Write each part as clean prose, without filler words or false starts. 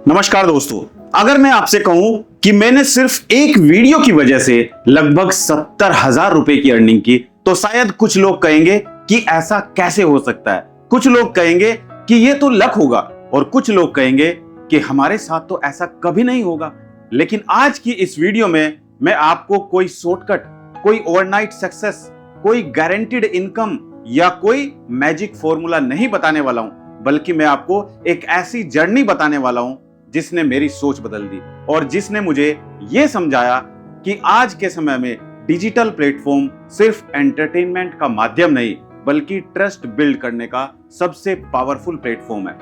नमस्कार दोस्तों, अगर मैं आपसे कहूं कि मैंने सिर्फ एक वीडियो की वजह से लगभग 70,000 रुपए की अर्निंग की, तो शायद कुछ लोग कहेंगे कि ऐसा कैसे हो सकता है। कुछ लोग कहेंगे कि ये तो लक होगा और कुछ लोग कहेंगे कि हमारे साथ तो ऐसा कभी नहीं होगा। लेकिन आज की इस वीडियो में मैं आपको कोई शॉर्टकट, कोई ओवरनाइट सक्सेस, कोई गारंटीड इनकम या कोई मैजिक फॉर्मूला नहीं बताने वाला हूं, बल्कि मैं आपको एक ऐसी जर्नी बताने वाला हूं जिसने मेरी सोच बदल दी और जिसने मुझे यह समझाया कि आज के समय में डिजिटल प्लेटफॉर्म सिर्फ एंटरटेनमेंट का माध्यम नहीं, बल्कि ट्रस्ट बिल्ड करने का सबसे पावरफुल प्लेटफॉर्म है।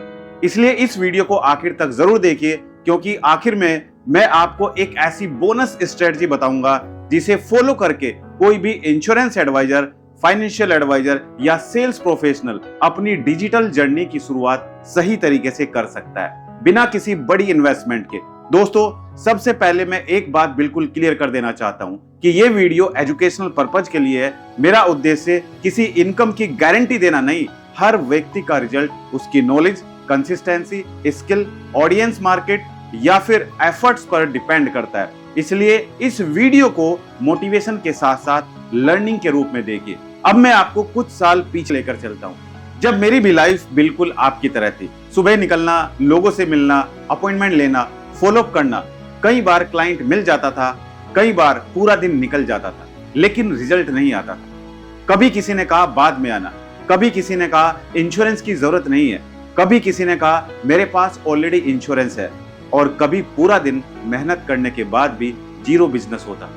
इसलिए इस वीडियो को आखिर तक जरूर देखिए, क्योंकि आखिर में मैं आपको एक ऐसी बोनस स्ट्रेटजी बताऊंगा जिसे फॉलो करके कोई भी इंश्योरेंस एडवाइजर, फाइनेंशियल एडवाइजर या सेल्स प्रोफेशनल अपनी डिजिटल जर्नी की शुरुआत सही तरीके से कर सकता है, बिना किसी बड़ी इन्वेस्टमेंट के। दोस्तों, सबसे पहले मैं एक बात बिल्कुल क्लियर कर देना चाहता हूं कि यह वीडियो एजुकेशनल पर्पज के लिए है। मेरा उद्देश्य किसी इनकम की गारंटी देना नहीं। हर व्यक्ति का रिजल्ट उसकी knowledge, consistency, skill, audience market या फिर एफर्ट्स पर डिपेंड करता है। इसलिए इस वीडियो को मोटिवेशन के साथ साथ लर्निंग के रूप में देखिए। अब मैं आपको कुछ साल पीछे लेकर चलता हूं, जब मेरी भी लाइफ बिल्कुल आपकी तरह थी। सुबह निकलना, लोगों से मिलना, अपॉइंटमेंट लेना, फॉलो अप करना। कई बार क्लाइंट मिल जाता था, कई बार पूरा दिन निकल जाता था, लेकिन रिजल्ट नहीं आता था। कभी किसी ने कहा बाद में आना, कभी किसी ने कहा इंश्योरेंस की जरूरत नहीं है, कभी किसी ने कहा मेरे पास ऑलरेडी इंश्योरेंस है, और कभी पूरा दिन मेहनत करने के बाद भी जीरो बिजनेस होता।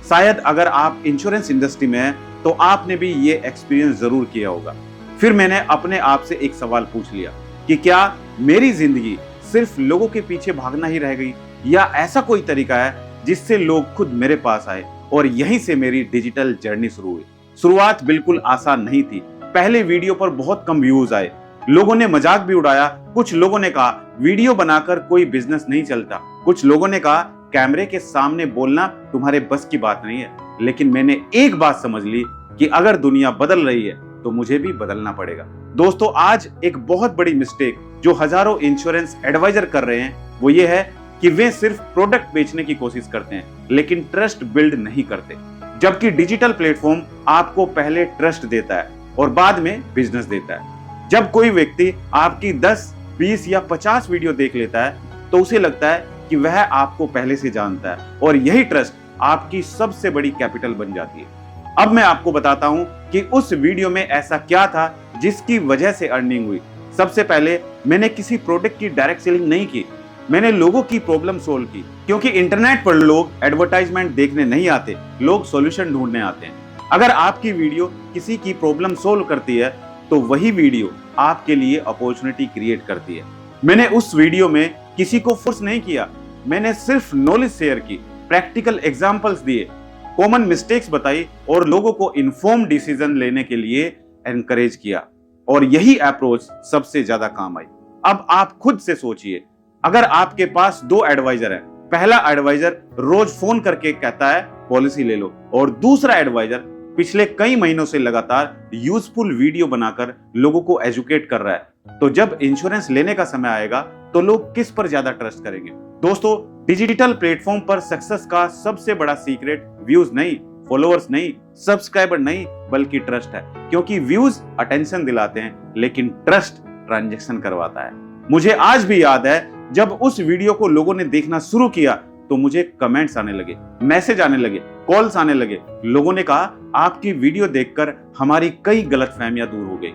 शायद अगर आप इंश्योरेंस इंडस्ट्री में हैं तो आपने भी ये एक्सपीरियंस जरूर किया होगा। फिर मैंने अपने आप से एक सवाल पूछ लिया कि क्या मेरी जिंदगी सिर्फ लोगों के पीछे भागना ही रह गई, या ऐसा कोई तरीका है जिससे लोग खुद मेरे पास आए। और यहीं से मेरी डिजिटल जर्नी शुरू हुई। शुरुआत बिल्कुल आसान नहीं थी। पहले वीडियो पर बहुत कम व्यूज आए, लोगों ने मजाक भी उड़ाया। कुछ लोगों ने कहा वीडियो बनाकर कोई बिजनेस नहीं चलता, कुछ लोगों ने कहा कैमरे के सामने बोलना तुम्हारे बस की बात नहीं है। लेकिन मैंने एक बात समझ ली कि अगर दुनिया बदल रही है तो मुझे भी बदलना पड़ेगा। दोस्तों, आज एक बहुत बड़ी मिस्टेक जो हजारों इंश्योरेंस एडवाइजर कर रहे हैं वो ये है कि वे सिर्फ प्रोडक्ट बेचने की कोशिश करते हैं, लेकिन ट्रस्ट बिल्ड नहीं करते। जबकि डिजिटल प्लेटफॉर्म आपको पहले ट्रस्ट देता है और बाद में बिजनेस देता है। जब कोई व्यक्ति आपकी 10, 20 या 50 वीडियो देख लेता है तो उसे लगता है कि वह आपको पहले से जानता है, और यही ट्रस्ट आपकी सबसे बड़ी कैपिटल बन जाती है। अब मैं आपको बताता हूं कि उस वीडियो में ऐसा क्या था जिसकी वजह से अर्निंग हुई। सबसे पहले मैंने किसी प्रोडक्ट की डायरेक्ट सेलिंग नहीं की, मैंने लोगों की प्रॉब्लम सोल्व की। क्योंकि इंटरनेट पर लोग एडवर्टाइजमेंट देखने नहीं आते, लोग सॉल्यूशन ढूंढने आते हैं। अगर आपकी वीडियो किसी की प्रॉब्लम सोल्व करती है तो वही वीडियो आपके लिए अपॉर्चुनिटी क्रिएट करती है। मैंने उस वीडियो में किसी को फोर्स नहीं किया, मैंने सिर्फ नॉलेज शेयर की, प्रैक्टिकल एग्जांपल्स दिए, कॉमन मिस्टेक्स बताई और लोगों को इन्फॉर्म डिसीजन लेने के लिए एनकरेज किया। और यही अप्रोच सबसे ज्यादा काम आई। अब आप खुद से सोचिए, अगर आपके पास 2 एडवाइजर हैं, पहला एडवाइजर रोज फोन करके कहता है पॉलिसी ले लो, और दूसरा एडवाइजर पिछले कई महीनों से लगातार यूजफुल वीडियो बनाकर लोगों को एजुकेट कर रहा है, तो जब इंश्योरेंस लेने का समय आएगा तो लोग किस पर ज्यादा ट्रस्ट करेंगे? दोस्तों, डिजिटल प्लेटफॉर्म पर सक्सेस का सबसे बड़ा सीक्रेट व्यूज नहीं, फॉलोअर्स नहीं, सब्सक्राइबर नहीं, बल्कि ट्रस्ट है। क्योंकि व्यूज अटेंशन दिलाते हैं, लेकिन ट्रस्ट ट्रांजैक्शन करवाता है। मुझे आज भी याद है जब उस वीडियो को लोगों ने देखना शुरू किया तो मुझे कमेंट्स आने लगे, मैसेज आने लगे, कॉल्स आने लगे। लोगों ने कहा आपकी वीडियो देखकर हमारी कई गलतफहमियां दूर हो गई।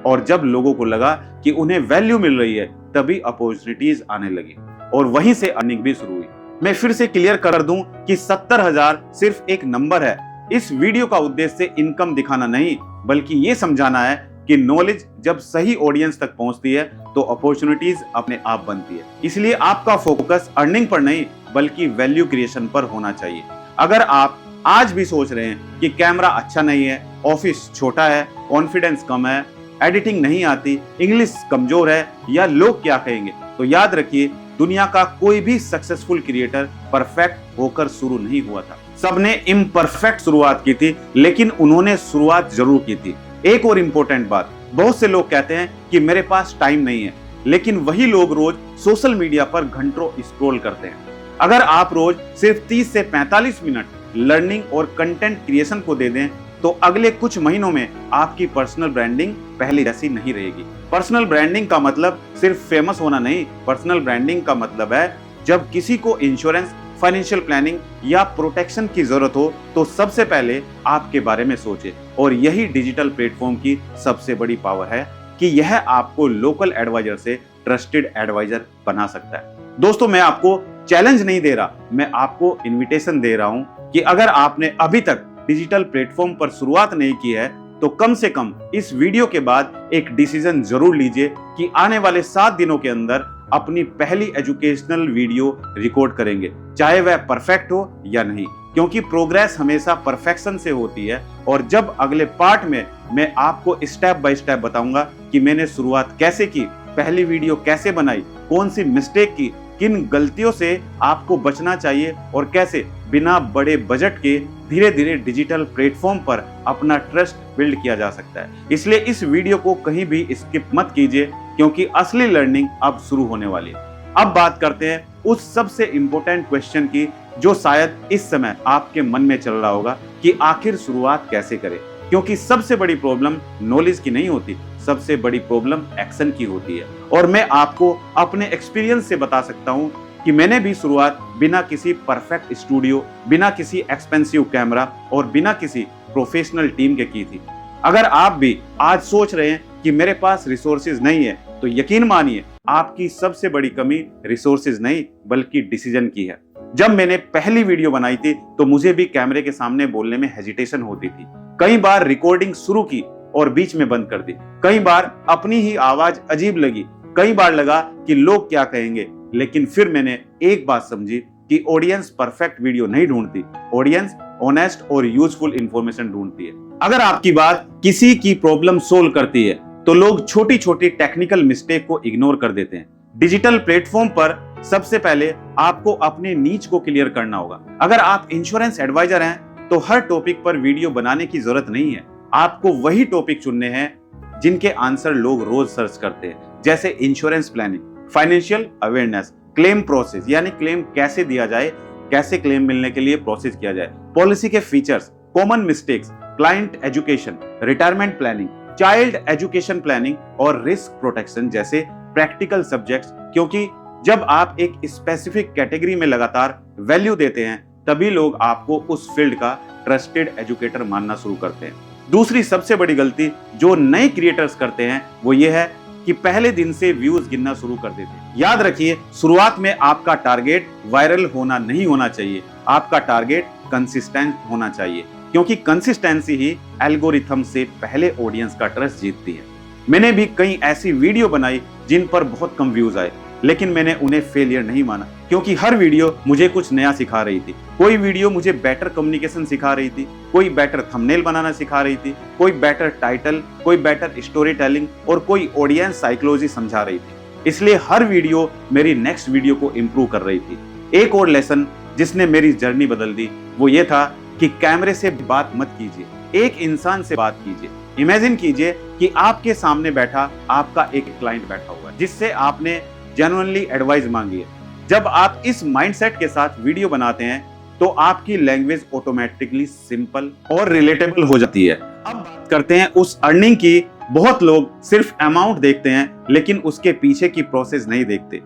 और जब लोगों को लगा कि उन्हें वैल्यू मिल रही है, तभी अपॉर्चुनिटीज आने लगी और वहीं से अर्निंग भी शुरू हुई। मैं फिर से क्लियर कर दूं कि 70,000 सिर्फ एक नंबर है। इस वीडियो का उद्देश्य इनकम दिखाना नहीं, बल्कि ये समझाना है कि नॉलेज जब सही ऑडियंस तक पहुंचती है तो अपॉर्चुनिटीज अपने आप बनती है। इसलिए आपका फोकस अर्निंग पर नहीं, बल्कि वैल्यू क्रिएशन पर होना चाहिए। अगर आप आज भी सोच रहे हैं कि कैमरा अच्छा नहीं है, ऑफिस छोटा है, कॉन्फिडेंस कम है, एडिटिंग नहीं आती, इंग्लिश कमजोर है, या लोग क्या कहेंगे, तो याद रखिए दुनिया का कोई भी सक्सेसफुल क्रिएटर परफेक्ट होकर शुरू नहीं हुआ था। सबने इम्परफेक्ट शुरुआत की थी, लेकिन उन्होंने शुरुआत जरूर की थी। एक और इंपॉर्टेंट बात, बहुत से लोग कहते हैं कि मेरे पास टाइम नहीं है, लेकिन वही लोग रोज सोशल मीडिया पर घंटों स्क्रॉल करते हैं। अगर आप रोज सिर्फ 30 से 45 मिनट लर्निंग और कंटेंट क्रिएशन को दे दें तो अगले कुछ महीनों में आपकी पर्सनल ब्रांडिंग पहले जैसी नहीं रहेगी। पर्सनल ब्रांडिंग का मतलब सिर्फ फेमस होना नहीं, पर्सनल ब्रांडिंग का मतलब है जब किसी को इंश्योरेंस, फाइनेंशियल प्लानिंग या प्रोटेक्शन की जरूरत हो तो सबसे पहले आपके बारे में सोचे। और यही डिजिटल प्लेटफॉर्म की सबसे बड़ी पावर है कि यह आपको लोकल एडवाइजर से ट्रस्टेड एडवाइजर बना सकता है। दोस्तों, मैं आपको चैलेंज नहीं दे रहा, मैं आपको इनविटेशन दे रहा हूं कि अगर आपने अभी तक डिजिटल प्लेटफॉर्म पर शुरुआत नहीं की है तो कम से कम इस वीडियो के बाद एक डिसीजन जरूर लीजिए कि आने वाले 7 दिनों के अंदर अपनी पहली एजुकेशनल वीडियो रिकॉर्ड करेंगे, चाहे वह परफेक्ट हो या नहीं, क्योंकि प्रोग्रेस हमेशा परफेक्शन से होती है। और जब अगले पार्ट में मैं आपको स्टेप बाय स्टेप बताऊंगा कि मैंने शुरुआत कैसे की, पहली वीडियो कैसे बनाई, कौन सी मिस्टेक की, किन गलतियों से आपको बचना चाहिए और कैसे बिना बड़े बजट के धीरे धीरे डिजिटल प्लेटफॉर्म पर अपना ट्रस्ट बिल्ड किया जा सकता है। इसलिए इस वीडियो को कहीं भी स्किप मत कीजिए, क्योंकि असली लर्निंग अब शुरू होने वाली है। अब बात करते हैं उस सबसे इंपॉर्टेंट क्वेश्चन की जो शायद इस समय आपके मन में चल रहा होगा कि आखिर शुरुआत कैसे करें। क्योंकि सबसे बड़ी प्रॉब्लम नॉलेज की नहीं होती, सबसे बड़ी प्रॉब्लम एक्शन की होती है। और मैं आपको अपने एक्सपीरियंस से बता सकता हूं कि मैंने भी शुरुआत बिना किसी परफेक्ट स्टूडियो, बिना किसी एक्सपेंसिव कैमरा और बिना किसी प्रोफेशनल टीम के की थी। अगर आप भी आज सोच रहे हैं कि मेरे पास रिसोर्सेज नहीं है, तो यकीन मानिए आपकी सबसे बड़ी कमी रिसोर्सेज नहीं बल्कि डिसीजन की है। जब मैंने पहली वीडियो बनाई थी तो मुझे भी कैमरे के सामने बोलने में हेजिटेशन होती थी। कई बार रिकॉर्डिंग शुरू की और बीच में बंद कर दी, कई बार अपनी ही आवाज अजीब लगी, कई बार लगा कि लोग क्या कहेंगे। लेकिन फिर मैंने एक बात समझी कि ऑडियंस परफेक्ट वीडियो नहीं ढूंढती, ऑडियंस ऑनेस्ट और यूजफुल इंफॉर्मेशन ढूंढती है। अगर आपकी बात किसी की प्रॉब्लम सोल्व करती है तो लोग छोटी छोटी टेक्निकल मिस्टेक को इग्नोर कर देते हैं। डिजिटल प्लेटफॉर्म पर सबसे पहले आपको अपने नीच को क्लियर करना होगा। अगर आप इंश्योरेंस एडवाइजर हैं तो हर टॉपिक पर वीडियो बनाने की जरूरत नहीं है। आपको वही टॉपिक चुनने हैं जिनके आंसर लोग रोज सर्च करते हैं, जैसे insurance planning, financial awareness, claim process यानी क्लेम कैसे दिया जाए, कैसे क्लेम मिलने के लिए प्रोसेस किया जाए, पॉलिसी के features, common mistakes, client education, retirement planning, child education planning और रिस्क प्रोटेक्शन जैसे प्रैक्टिकल सब्जेक्ट्स। क्योंकि जब आप एक स्पेसिफिक कैटेगरी में लगातार वैल्यू देते हैं तभी लोग आपको उस फील्ड का ट्रस्टेड एजुकेटर मानना शुरू करते हैं। दूसरी सबसे बड़ी गलती जो नए क्रिएटर्स करते हैं वो ये है कि पहले दिन से व्यूज गिनना शुरू कर देते हैं। याद रखिए, शुरुआत में आपका टारगेट वायरल होना नहीं होना चाहिए, आपका टारगेट कंसिस्टेंट होना चाहिए, क्योंकि कंसिस्टेंसी ही एल्गोरिथम से पहले ऑडियंस का ट्रस्ट जीतती है। मैंने भी कई ऐसी वीडियो बनाई जिन पर बहुत कम व्यूज आए, लेकिन मैंने उन्हें फेलियर नहीं माना, क्योंकि हर वीडियो मुझे कुछ नया सिखा रही थी। कोई वीडियो मुझे बेटर कम्युनिकेशन सिखा रही थी, कोई बेटर थंबनेल बनाना सिखा रही थी, कोई बेटर टाइटल, कोई बेटर स्टोरी टेलिंग और कोई ऑडियंस साइकोलॉजी समझा रही थी। इसलिए हर वीडियो मेरी नेक्स्ट वीडियो को इम्प्रूव कर रही थी। एक और लेसन जिसने मेरी जर्नी बदल दी वो ये था कि कैमरे से बात मत कीजिए, एक इंसान से बात कीजिए। इमेजिन कीजिए कि आपके सामने बैठा आपका एक क्लाइंट बैठा हुआ है जिससे आपने जेन्युइनली एडवाइस मांगी है। जब आप इस माइंडसेट के साथ वीडियो बनाते हैं तो आपकी लैंग्वेज ऑटोमेटिकली सिंपल और रिलेटेबल हो जाती है। अब बात करते हैं उस अर्निंग की। बहुत लोग सिर्फ अमाउंट देखते हैं लेकिन उसके पीछे की प्रोसेस नहीं देखते।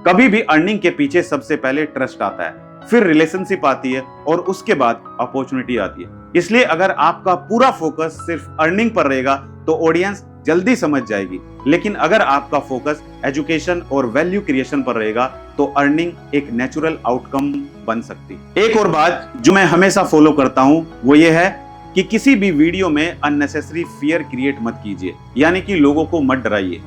कभी भी अर्निंग के पीछे सबसे पहले ट्रस्ट आता है, फिर रिलेशनशिप आती है और उसके बाद अपॉर्चुनिटी आती है। इसलिए अगर आपका पूरा फोकस सिर्फ अर्निंग पर रहेगा तो ऑडियंस जल्दी समझ जाएगी, लेकिन अगर आपका फोकस एजुकेशन और वैल्यू क्रिएशन पर रहेगा तो अर्निंग एक नेचुरल आउटकम बन सकती है। एक और बात जो मैं हमेशा फॉलो करता हूं वो ये है कि किसी भी वीडियो में अननेसेसरी फियर क्रिएट मत कीजिए, यानी कि लोगों को मत डराइए।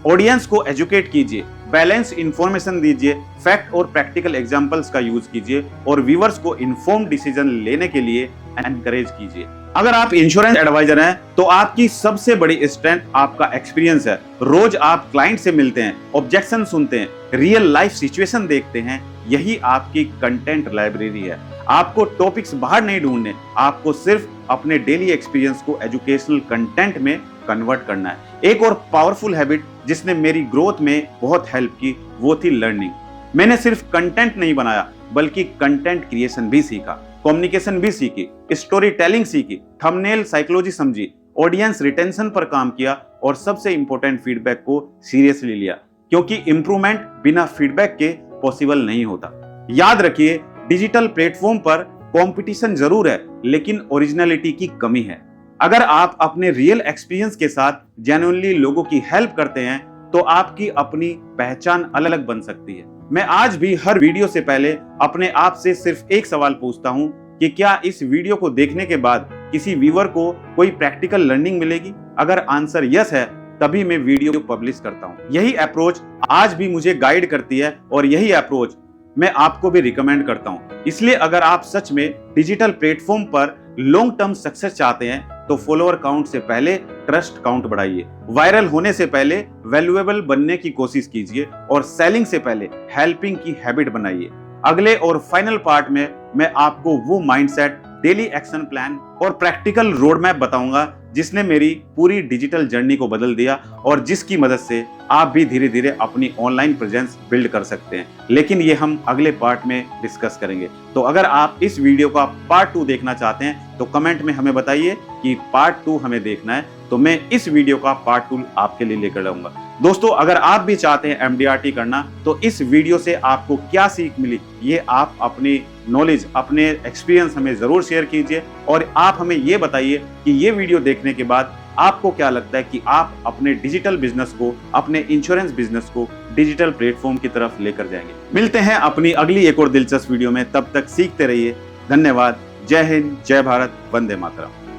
ऑडियंस को एजुकेट कीजिए, बैलेंस इंफॉर्मेशन दीजिए, फैक्ट और प्रैक्टिकल एग्जांपल्स का यूज कीजिए और व्यूअर्स को इन्फॉर्म्ड डिसीजन लेने के लिए एनकरेज कीजिए। अगर आप इंश्योरेंस एडवाइजर हैं तो आपकी सबसे बड़ी स्ट्रेंथ आपका एक्सपीरियंस है। रोज आप क्लाइंट से मिलते हैं, ऑब्जेक्शन सुनते हैं, रियल लाइफ सिचुएशन देखते हैं। यही आपकी कंटेंट लाइब्रेरी है। आपको टॉपिक्स बाहर नहीं ढूंढने, आपको सिर्फ अपने डेली एक्सपीरियंस को एजुकेशनल कंटेंट में कन्वर्ट करना है। एक और पावरफुल हैबिट जिसने मेरी ग्रोथ में बहुत हेल्प की वो थी लर्निंग। मैंने सिर्फ कंटेंट नहीं बनाया बल्कि कंटेंट क्रिएशन भी सीखा, कम्युनिकेशन भी सीखी, स्टोरी टेलिंग सीखी, थंबनेल साइकोलॉजी समझी, ऑडियंस रिटेंशन पर काम किया और सबसे इंपॉर्टेंट फीडबैक को सीरियसली लिया, क्योंकि इंप्रूवमेंट बिना फीडबैक के पॉसिबल नहीं होता। याद रखिए, डिजिटल प्लेटफॉर्म पर कंपटीशन जरूर है लेकिन ओरिजिनलिटी की कमी है। अगर आप अपने रियल एक्सपीरियंस के साथ जेन्युइनली लोगों की हेल्प करते हैं तो आपकी अपनी पहचान अलग बन सकती है। मैं आज भी हर वीडियो से पहले अपने आप से सिर्फ एक सवाल पूछता हूं कि क्या इस वीडियो को देखने के बाद किसी व्यूअर को कोई प्रैक्टिकल लर्निंग मिलेगी। अगर आंसर यस है तभी मैं वीडियो पब्लिश करता हूं। यही अप्रोच आज भी मुझे गाइड करती है और यही अप्रोच मैं आपको भी रिकमेंड करता हूं। इसलिए अगर आप सच में डिजिटल प्लेटफॉर्म पर लॉन्ग टर्म सक्सेस चाहते हैं तो फॉलोअर काउंट से पहले ट्रस्ट काउंट बढ़ाइए, वायरल होने से पहले वैल्यूएबल बनने की कोशिश कीजिए और सेलिंग से पहले हेल्पिंग की हैबिट बनाइए। अगले और फाइनल पार्ट में मैं आपको वो माइंडसेट, डेली एक्शन प्लान और प्रैक्टिकल रोड मैप बताऊंगा जिसने मेरी पूरी डिजिटल जर्नी को बदल दिया और जिसकी मदद से आप भी धीरे धीरे अपनी ऑनलाइन प्रेजेंस बिल्ड कर सकते हैं। लेकिन ये हम अगले पार्ट में डिस्कस करेंगे। तो अगर आप इस वीडियो का पार्ट 2 देखना चाहते हैं तो कमेंट में हमें बताइए कि पार्ट 2 हमें देखना है, तो मैं इस वीडियो का पार्ट 2 आपके लिए लेकर आऊंगा। दोस्तों, अगर आप भी चाहते हैं MDRT करना तो इस वीडियो से आपको क्या सीख मिली ये आप अपनी नॉलेज, अपने एक्सपीरियंस हमें जरूर शेयर कीजिए और आप हमें ये बताइए कि ये वीडियो देखने के बाद आपको क्या लगता है कि आप अपने डिजिटल बिजनेस को, अपने इंश्योरेंस बिजनेस को डिजिटल प्लेटफॉर्म की तरफ लेकर जाएंगे। मिलते हैं अपनी अगली एक और दिलचस्प वीडियो में, तब तक सीखते रहिए। धन्यवाद। जय हिंद, जय भारत, वंदे मातरम।